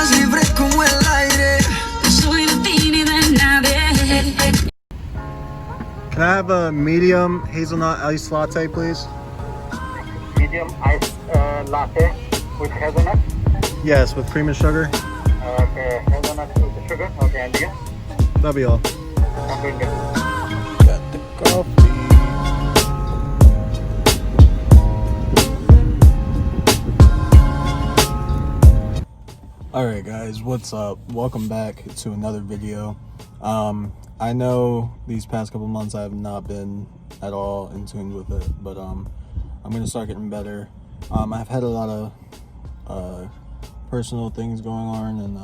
Can I have a medium hazelnut iced latte, please? Medium iced latte with hazelnut? Yes, with cream and sugar. Okay, hazelnut with the sugar. Okay, and you? That'll be all. I'm doing it. Got the coffee. Alright guys, what's up? Welcome back to another video. I know these past couple months I have not been at all in tune with it, but I'm gonna start getting better. I've had a lot of personal things going on, and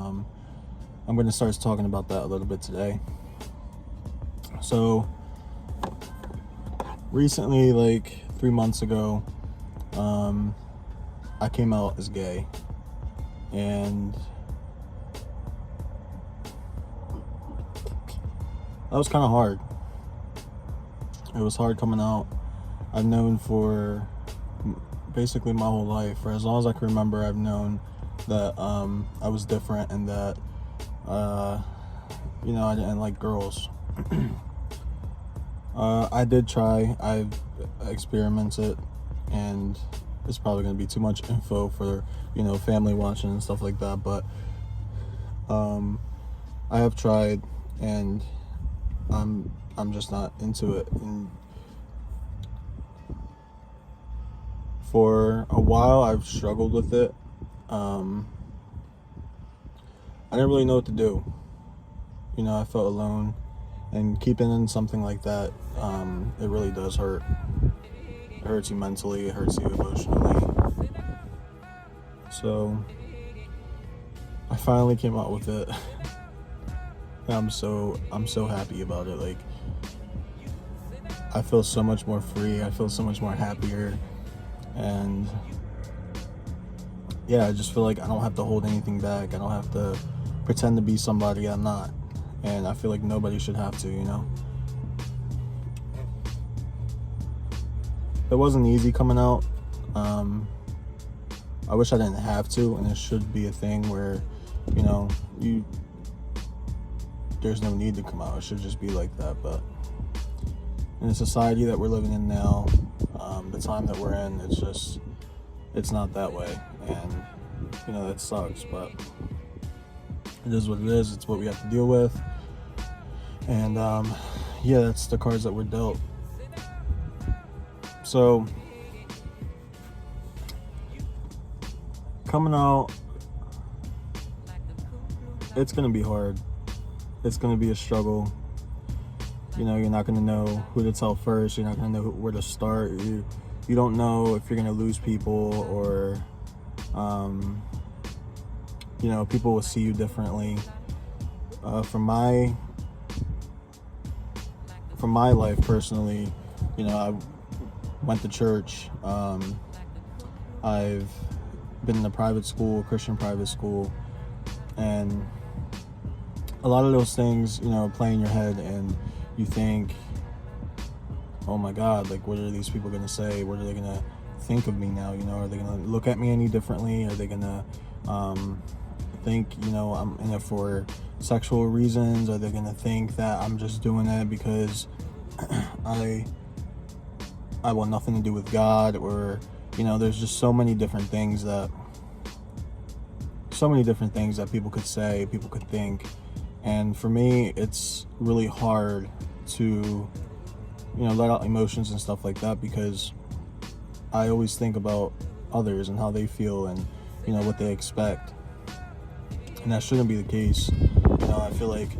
I'm gonna start talking about that a little bit today. So recently, like 3 months ago, I came out as gay, and that was kind of hard. It was hard coming out. I've known for basically my whole life, for as long as I can remember, I've known that I was different, and that I didn't like girls. I did try. I've experimented, and it's probably going to be too much info for family watching and stuff like that, but I have tried, and I'm just not into it. And for a while I've struggled with it. I didn't really know what to do. I felt alone, and keeping in something like that, it really does hurt. It hurts you mentally, it hurts you emotionally. So I finally came out with it. And I'm so happy about it. Like, I feel so much more free. I feel so much more happier, and yeah, I just feel like I don't have to hold anything back. I don't have to pretend to be somebody I'm not, and I feel like nobody should have to. It wasn't easy coming out. I wish I didn't have to, and it should be a thing where there's no need to come out. It should just be like that. But in the society that we're living in now, the time that we're in, it's not that way, and that sucks, but it is what it is. It's what we have to deal with, and yeah, that's the cards that we're dealt. So coming out, it's gonna be hard. It's going to be a struggle. You're not going to know who to tell first. You're not going to know where to start. You don't know if you're going to lose people, or people will see you differently. From my life personally, I went to church. I've been in a private school, Christian private school, and a lot of those things, play in your head, and you think, oh my God, like, what are these people going to say? What are they going to think of me now? Are they going to look at me any differently? Are they going to think, I'm in it for sexual reasons? Are they going to think that I'm just doing it because I want nothing to do with God? Or, there's just so many different things that people could say, people could think. And for me, it's really hard to, let out emotions and stuff like that, because I always think about others and how they feel, and, what they expect. And that shouldn't be the case. I feel like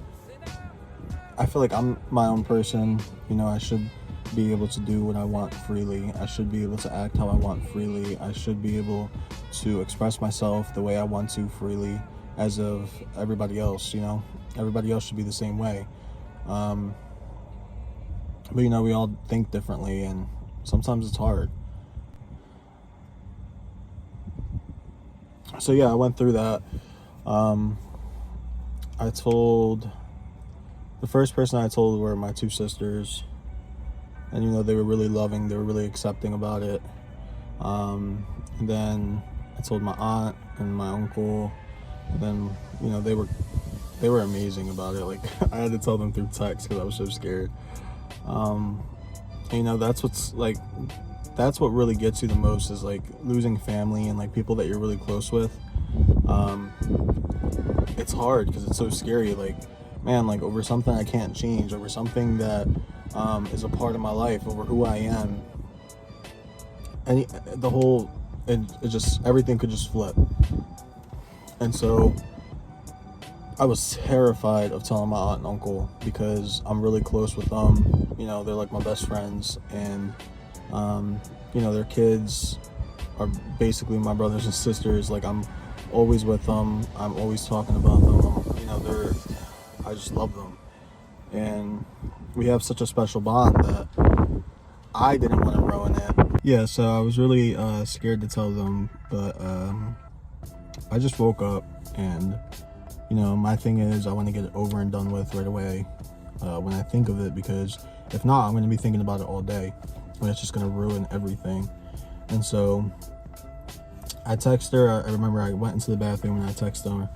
I'm my own person. I should be able to do what I want freely. I should be able to act how I want freely. I should be able to express myself the way I want to freely, as of everybody else. Everybody else should be the same way. But we all think differently, and sometimes it's hard. So yeah, I went through that. The first person I told were my two sisters, and they were really loving, they were really accepting about it. And then I told my aunt and my uncle, And then, you know, they were amazing about it. Like, I had to tell them through text because I was so scared. And, you know, that's what really gets you the most, is like losing family and like people that you're really close with. It's hard because it's so scary. Like, man, like over something I can't change, over something that is a part of my life, over who I am. And it just, everything could just flip. And so I was terrified of telling my aunt and uncle because I'm really close with them. You know, they're like my best friends, and you know, their kids are basically my brothers and sisters. Like, I'm always with them. I'm always talking about them. You know, I just love them, and we have such a special bond that I didn't want to ruin it. Yeah, so I was really scared to tell them, but I just woke up, and you know, my thing is I want to get it over and done with right away when I think of it, because if not, I'm going to be thinking about it all day, and it's just going to ruin everything. And so I text her. I remember I went into the bathroom and I text my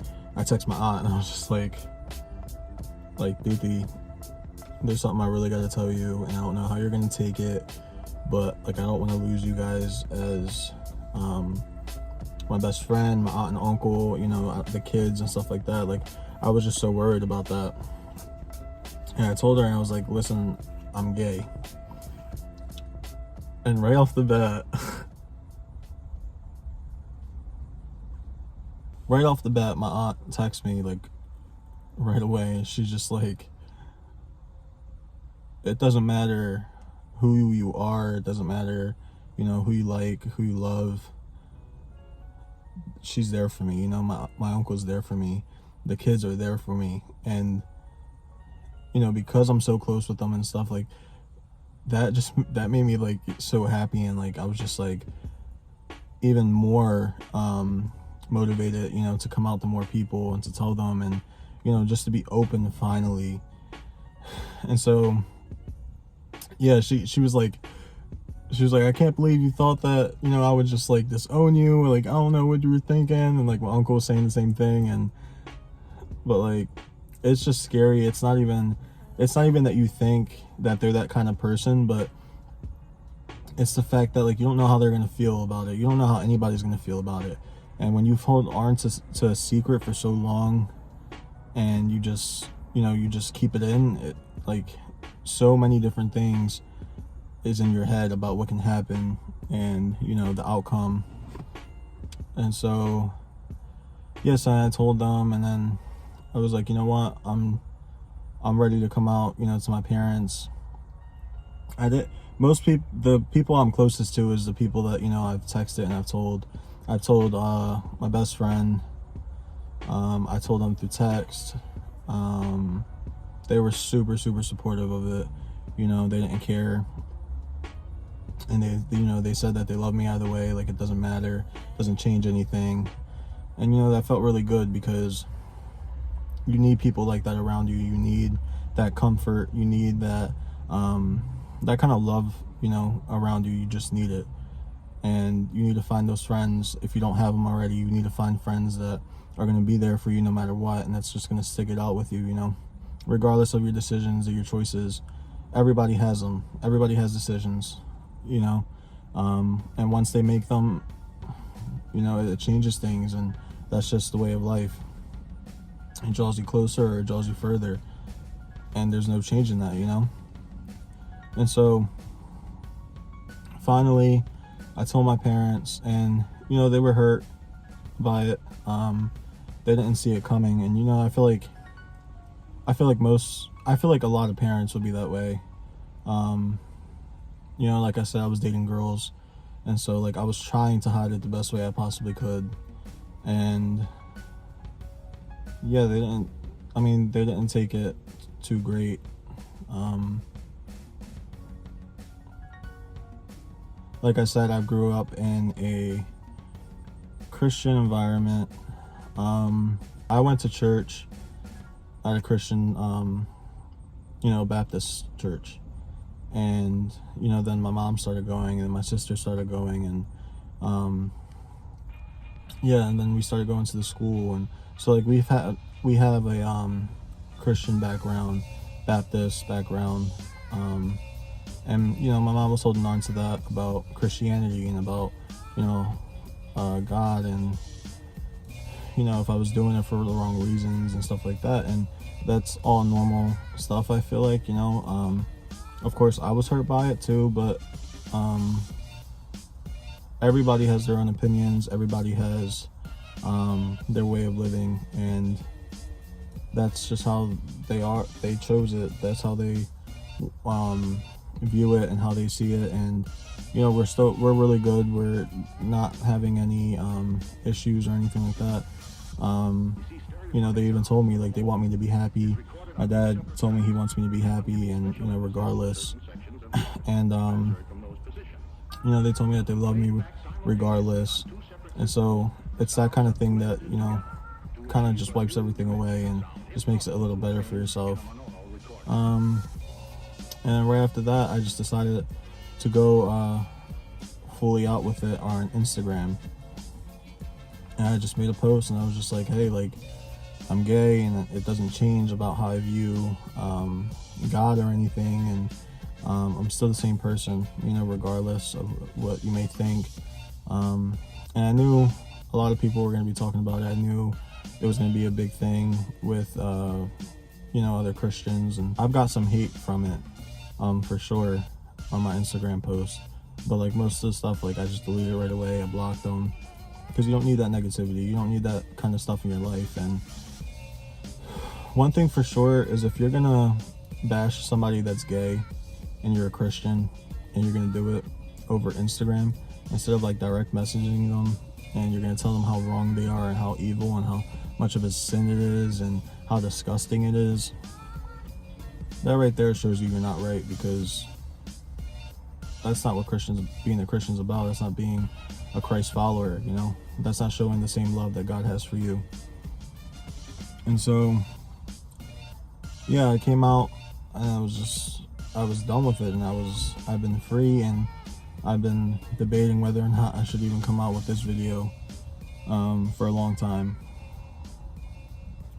aunt, and I was just like, Diti, there's something I really got to tell you, and I don't know how you're going to take it, but like, I don't want to lose you guys as my best friend, my aunt and uncle, you know, the kids and stuff like that. Like, I was just so worried about that. And I told her, and I was like, listen, I'm gay. And right off the bat, my aunt texts me like right away, and she's just like, it doesn't matter who you are, it doesn't matter, you know, who you like, who you love. She's there for me, you know, my uncle's there for me, the kids are there for me. And you know, because I'm so close with them and stuff, like that made me like so happy, and like I was just like even more motivated, you know, to come out to more people and to tell them, and you know, just to be open finally. And so yeah, she was like, I can't believe you thought that, you know, I would just like disown you, or like, I don't know what you were thinking. And like, my uncle was saying the same thing. But like, it's just scary. It's not even that you think that they're that kind of person, but it's the fact that like, you don't know how they're going to feel about it. You don't know how anybody's going to feel about it. And when you've held on to a secret for so long, and you just keep it in, it, like, so many different things is in your head about what can happen, and you know, the outcome. And so yes, I told them, and then I was like, you know what, I'm ready to come out, you know, to my parents. The people I'm closest to is the people that, you know, I've texted and I've told my best friend. I told them through text. They were super supportive of it. You know, they didn't care. And they said that they love me either way. Like, it doesn't matter, doesn't change anything. And you know, that felt really good, because you need people like that around you. You need that comfort. You need that that kind of love, you know, around you. You just need it. And you need to find those friends. If you don't have them already, you need to find friends that are going to be there for you no matter what, and that's just going to stick it out with you, you know, regardless of your decisions or your choices. Everybody has them. Everybody has decisions, you know, and once they make them, you know, it changes things, and that's just the way of life. It draws you closer or it draws you further, and there's no changing that, you know. And so finally I told my parents, and you know, they were hurt by it. They didn't see it coming, and you know, I feel like a lot of parents would be that way. You know, like I said, I was dating girls, and so like I was trying to hide it the best way I possibly could. And yeah, they didn't take it too great. Like I said, I grew up in a Christian environment. I went to church at a Christian, you know, Baptist church. And, you know, then my mom started going, and my sister started going, and yeah, and then we started going to the school, and so like we have a Christian background, Baptist background, and you know my mom was holding on to that about Christianity and about you know God, and you know if I was doing it for the wrong reasons and stuff like that, and that's all normal stuff. I feel like of course I was hurt by it too, but everybody has their own opinions, everybody has their way of living, and that's just how they chose it, that's how they view it and how they see it. And you know we're really good, we're not having any issues or anything like that. You know they even told me like they want me to be happy. My dad told me he wants me to be happy, and you know regardless. And you know they told me that they love me regardless, and so it's that kind of thing that you know kind of just wipes everything away and just makes it a little better for yourself. And right after that I just decided to go fully out with it on Instagram, and I just made a post and I was just like, hey, like I'm gay and it doesn't change about how I view God or anything, and I'm still the same person, you know, regardless of what you may think. And I knew a lot of people were going to be talking about it. I knew it was going to be a big thing with, you know, other Christians, and I've got some hate from it, for sure, on my Instagram post. But like most of the stuff, like I just deleted it right away. I blocked them because you don't need that negativity. You don't need that kind of stuff in your life. And one thing for sure is if you're gonna bash somebody that's gay and you're a Christian and you're gonna do it over Instagram instead of like direct messaging them, and you're gonna tell them how wrong they are and how evil and how much of a sin it is and how disgusting it is, that right there shows you're not right, because that's not what being a Christian's about. That's not being a Christ follower, you know. That's not showing the same love that God has for you. And so yeah, I came out and I was done with it, and I've been free, and I've been debating whether or not I should even come out with this video for a long time.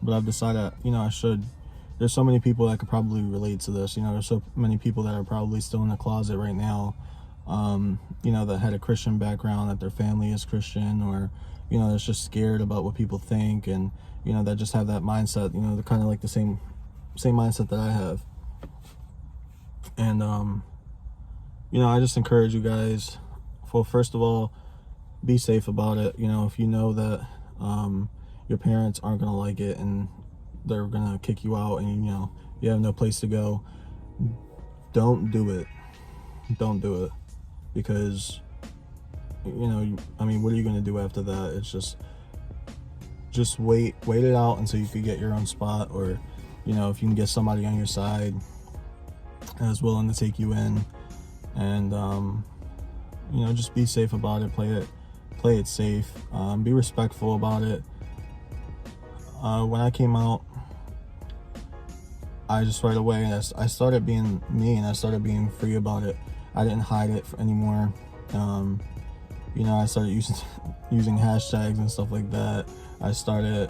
But I've decided, you know, I should. There's so many people that could probably relate to this. You know, there's so many people that are probably still in the closet right now, you know, that had a Christian background, that their family is Christian, or, you know, that's just scared about what people think, and, you know, that just have that mindset, you know, they're kind of like the same mindset that I have. And, you know, I just encourage you guys, well, first of all, be safe about it. You know, if you know that your parents aren't going to like it and they're going to kick you out, and, you know, you have no place to go, don't do it. Don't do it. Because, you know, I mean, what are you going to do after that? It's just wait it out until you could get your own spot, or, you know, if you can get somebody on your side that's willing to take you in, and you know, just be safe about it. Play it safe. Be respectful about it. When I came out, I just right away, I started being me, and I started being free about it. I didn't hide it anymore. You know, I started using hashtags and stuff like that. I started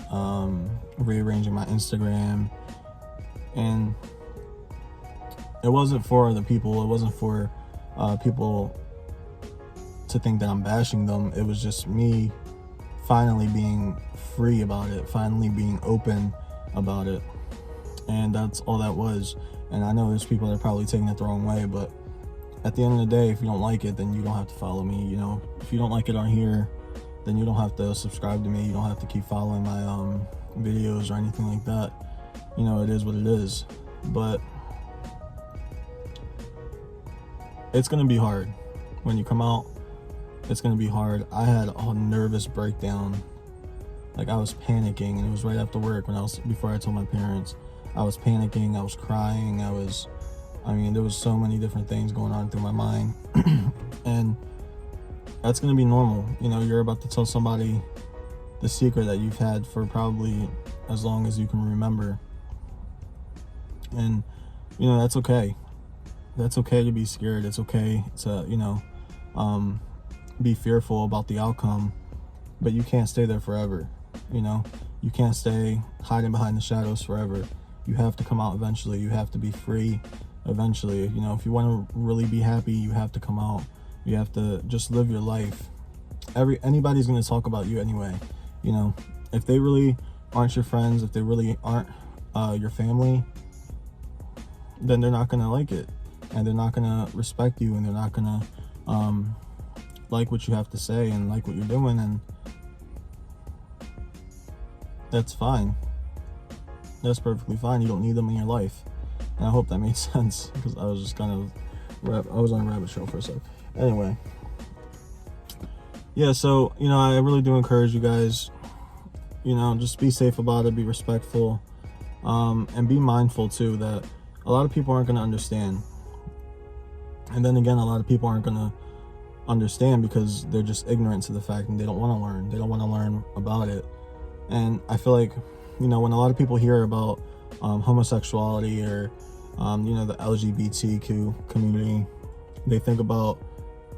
rearranging my Instagram, and it wasn't for other people. It wasn't for people to think that I'm bashing them. It was just me finally being free about it, finally being open about it, and that's all that was. And I know there's people that are probably taking it the wrong way, but at the end of the day, if you don't like it, then you don't have to follow me. You know, if you don't like it on here, then you don't have to subscribe to me. You don't have to keep following my videos or anything like that. You know, it is what it is. But it's gonna be hard when you come out. It's gonna be hard. I had a nervous breakdown. Like, I was panicking, and it was right after work before I told my parents. I was panicking, I was crying, I mean, there was so many different things going on through my mind. And that's gonna be normal. You know, you're about to tell somebody the secret that you've had for probably as long as you can remember. And, you know, that's okay. That's okay to be scared. It's okay to, you know, be fearful about the outcome. but you can't stay there forever. You know, you can't stay hiding behind the shadows forever. You have to come out eventually. You have to be free eventually. You know, if you want to really be happy, you have to come out. You have to just live your life. Anybody's going to talk about you anyway. You know, if they really aren't your friends, if they really aren't your family, then they're not going to like it, and they're not going to respect you, and they're not going to like what you have to say and like what you're doing, and that's fine. That's perfectly fine. You don't need them in your life. And I hope that made sense, because I was just kind of I was on a rabbit trail for a sec. Anyway, yeah, so, you know, I really do encourage you guys, you know, just be safe about it, be respectful, and be mindful too that a lot of people aren't going to understand. And then again, a lot of people aren't going to understand because they're just ignorant to the fact, and they don't want to learn. They don't want to learn about it. And I feel like, you know, when a lot of people hear about homosexuality or, you know, the LGBTQ community, they think about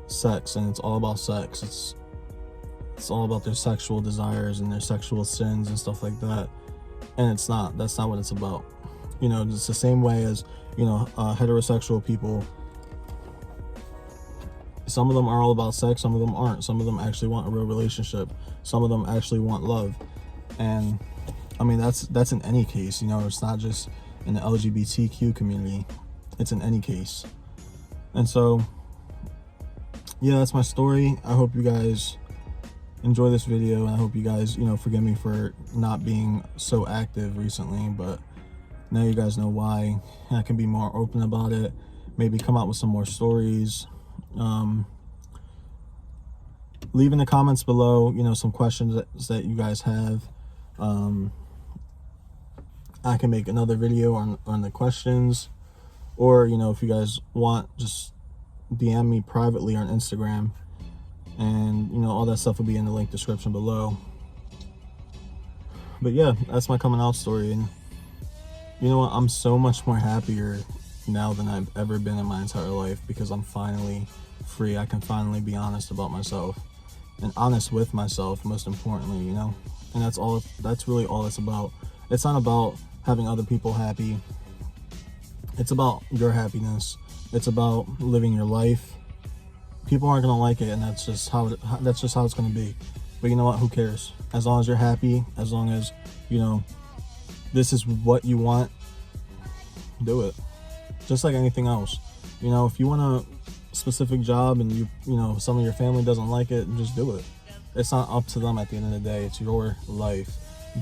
sex, and it's all about sex. It's all about their sexual desires and their sexual sins and stuff like that. And it's not. That's not what it's about. You know, it's the same way as, you know, heterosexual people. Some of them are all about sex, some of them aren't. Some of them actually want a real relationship. Some of them actually want love. And I mean, that's in any case, you know, it's not just in the LGBTQ community. It's in any case. And so, yeah, that's my story. I hope you guys enjoy this video, and I hope you guys, you know, forgive me for not being so active recently, but now you guys know why. I can be more open about it, maybe come out with some more stories. Leave in the comments below, you know, some questions that you guys have. I can make another video on the questions, or, you know, if you guys want, just DM me privately on Instagram, and, you know, all that stuff will be in the link description below. But yeah, that's my coming out story. And you know what, I'm so much more happier now than I've ever been in my entire life, because I'm finally free. I can finally be honest about myself, and honest with myself, most importantly, you know. And that's really all it's about. It's not about having other people happy. It's about your happiness. It's about living your life. People aren't gonna like it, and that's just how it's gonna be. But you know what, who cares? As long as you're happy, as long as, you know, this is what you want, do it. Just like anything else. You know, if you want a specific job and you know, some of your family doesn't like it, just do it. It's not up to them at the end of the day. It's your life.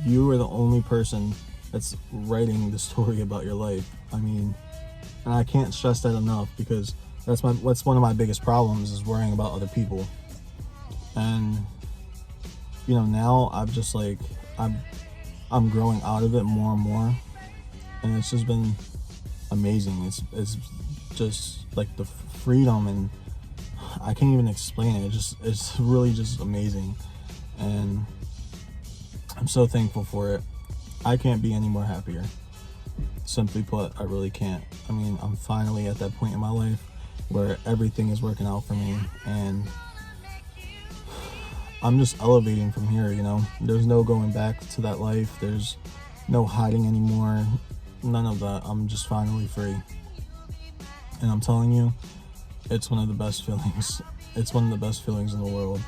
You are the only person that's writing the story about your life. I mean, and I can't stress that enough, because that's one of my biggest problems, is worrying about other people. And, you know, now I've just like, I'm growing out of it more and more, and it's just been amazing. It's just like the freedom, and I can't even explain it. It's really just amazing, and I'm so thankful for it. I can't be any more happier. Simply put, I really can't. I mean, I'm finally at that point in my life where everything is working out for me, and I'm just elevating from here, you know. There's no going back to that life. There's no hiding anymore. None of that. I'm just finally free. And I'm telling you, it's one of the best feelings. It's one of the best feelings in the world.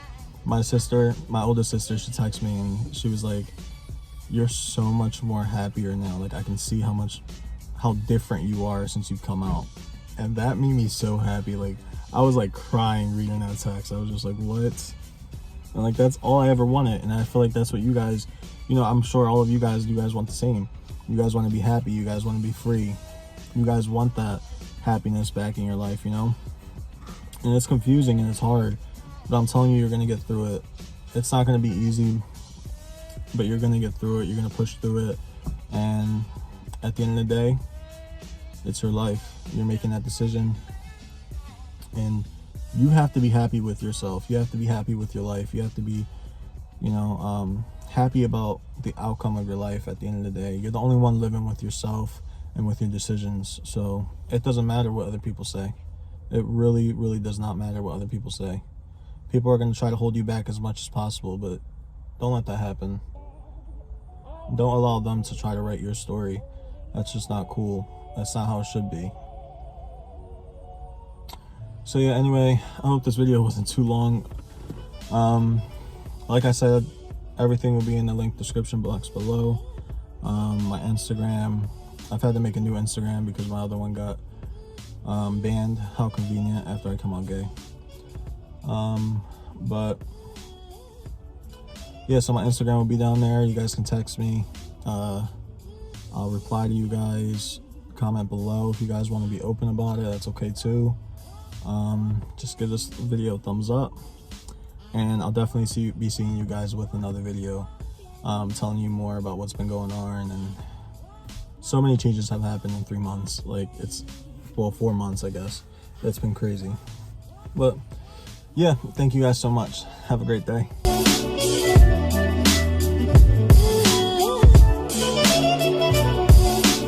My oldest sister, she texted me, and she was like, "You're so much more happier now. Like, I can see how different you are since you've come out." And that made me so happy. Like, I was like crying reading that text. I was just like, what? And like, that's all I ever wanted. And I feel like that's what you guys, you know, I'm sure all of you guys want the same. You guys want to be happy. You guys want to be free. You guys want that happiness back in your life, you know. And it's confusing and it's hard, but I'm telling you, you're going to get through it. It's not going to be easy, but you're going to get through it. You're going to push through it. And at the end of the day, it's your life. You're making that decision, and you have to be happy with yourself. You have to be happy with your life. You have to be, you know, happy about the outcome of your life at the end of the day. You're the only one living with yourself and with your decisions. So it doesn't matter what other people say. It really, really does not matter what other people say. People are going to try to hold you back as much as possible, but Don't let that happen. Don't allow them to try to write your story. That's just not cool. That's not how it should be. So yeah, anyway, I hope this video wasn't too long. Like I said, everything will be in the link description box below. My Instagram, I've had to make a new Instagram because my other one got banned. How convenient, after I come out gay. But yeah, so my Instagram will be down there. You guys can text me. I'll reply to you guys. Comment below if you guys want to be open about it. That's okay too. Just give this video a thumbs up, and I'll definitely be seeing you guys with another video, telling you more about what's been going on. And so many changes have happened in 3 months. Like, it's, well, 4 months, I guess. It's been crazy. But yeah, thank you guys so much. Have a great day.